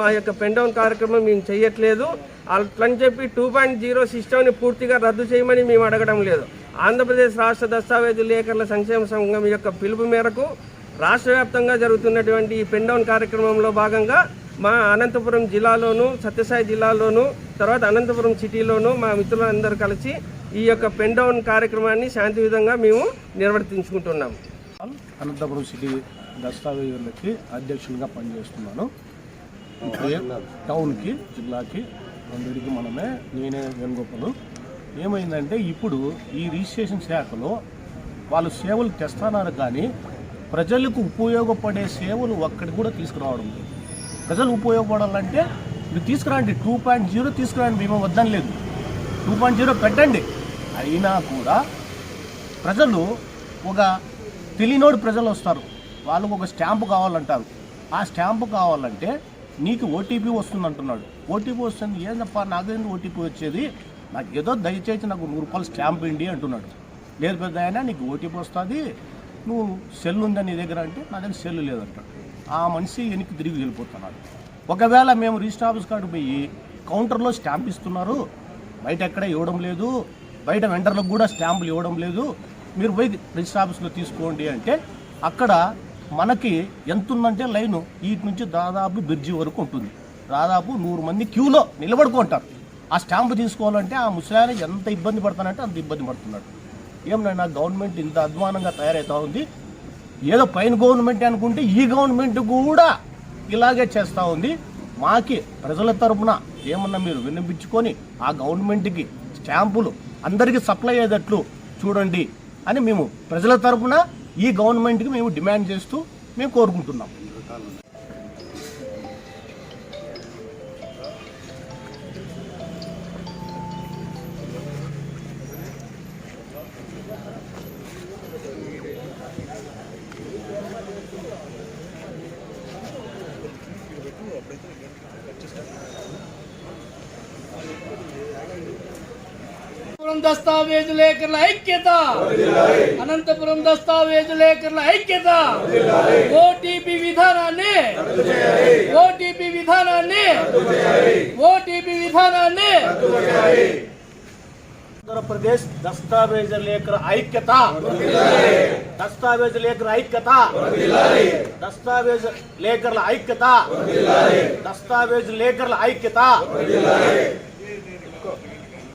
మా యొక్క pen down కార్యక్రమం మేము చేయట్లేదు. అట్లని చెప్పి 2.0 సిస్టమ్ని పూర్తిగా రద్దు చేయమని మేము అడగడం లేదు. ఆంధ్రప్రదేశ్ రాష్ట్ర దస్తావేజు లేఖర్ల సంక్షేమ సంఘం యొక్క పిలుపు మేరకు రాష్ట్ర వ్యాప్తంగా జరుగుతున్నటువంటి ఈ పెన్ డౌన్ కార్యక్రమంలో భాగంగా మా అనంతపురం జిల్లాలోను, సత్యసాయి జిల్లాలోను, తర్వాత అనంతపురం సిటీలోను మా మిత్రులందరూ కలిసి ఈ యొక్క పెన్ డౌన్ కార్యక్రమాన్ని శాంతియుతంగా మేము నిర్వర్తించుకుంటున్నాము. అనంతపురం సిటీ దస్తావేజులకి అధ్యక్షులుగా పనిచేస్తున్నాను. టౌన్కి, జిల్లాకి అందరికీ మనమే, నేనే వేణుగోపాలు. ఏమైందంటే ఇప్పుడు ఈ రిజిస్ట్రేషన్ శాఖలో వాళ్ళు సేవలు తెస్తున్నారు, కానీ ప్రజలకు ఉపయోగపడే సేవలు ఒక్కటి కూడా తీసుకురావడం లేదు. ప్రజలు ఉపయోగపడాలంటే మీరు తీసుకురండి, 2.0 తీసుకురండి, మేము వద్దని లేదు, 2.0 పెట్టండి. అయినా కూడా ప్రజలు ఒక తెలియనోడు ప్రజలు వస్తారు, వాళ్ళకు ఒక స్టాంపు కావాలంటారు. ఆ స్టాంపు కావాలంటే నీకు ఓటీపీ వస్తుంది అంటున్నాడు. ఓటీపీ వస్తుంది, ఏందప్ప నాకేంది ఓటీపీ వచ్చేది, నాకు ఏదో దయచేసి నాకు 100 రూపాయలు స్టాంప్ ఇండి అంటున్నాడు. లేదు పెద్ద అయినా నీకు ఓటీపీ వస్తుంది, నువ్వు సెల్ ఉందని నీ దగ్గర అంటే నా దగ్గర సెల్ లేదంటాడు. ఆ మనిషి వెనక్కి తిరిగి వెళ్ళిపోతున్నాడు. ఒకవేళ మేము రిజిస్టర్ ఆఫీస్ కాడికి పోయి కౌంటర్లో స్టాంప్ ఇస్తున్నారు, బయట ఎక్కడ ఇవ్వడం లేదు, బయట వెండర్లకు కూడా స్టాంపులు ఇవ్వడం లేదు, మీరు పోయి రిజిస్టర్ ఆఫీస్లో తీసుకోండి అంటే అక్కడ మనకి ఎంత ఉందంటే లైను వీటి నుంచి దాదాపు బ్రిడ్జి వరకు ఉంటుంది. దాదాపు 100 మంది క్యూలో నిలబడుకుంటారు. ఆ స్టాంపు తీసుకోవాలంటే ఆ ముసలాయన ఎంత ఇబ్బంది పడతానంటే అంత ఇబ్బంది పడుతున్నాడు. ఏమన్నా గవర్నమెంట్ ఇంత అధ్వానంగా తయారవుతూ ఉంది. ఏదో పైన గవర్నమెంట్ అనుకుంటే ఈ గవర్నమెంట్ కూడా ఇలాగే చేస్తూ ఉంది. మాకి ప్రజల తరపున ఏమన్నా మీరు వినిపించుకొని ఆ గవర్నమెంట్కి స్టాంపులు అందరికీ సప్లై అయ్యేటట్లు చూడండి అని మేము ప్రజల తరపున ఈ గవర్నమెంట్కి మేము డిమాండ్ చేస్తూ మేము కోరుకుంటున్నాం. దస్తావేజు లేఖర్ల ఐక్యత, అనంతపురం దస్తావేజు లేఖర్ల ఐక్యత. ఓటీపీ విధానాన్ని ఆంధ్రప్రదేశ్ దస్తావేజు లేఖల ఐక్యత, దస్తావేజు లేఖల ఐక్యత, దస్తావేజు లేఖల ఐక్యత, దస్తావేజు లేఖల ఐక్యత.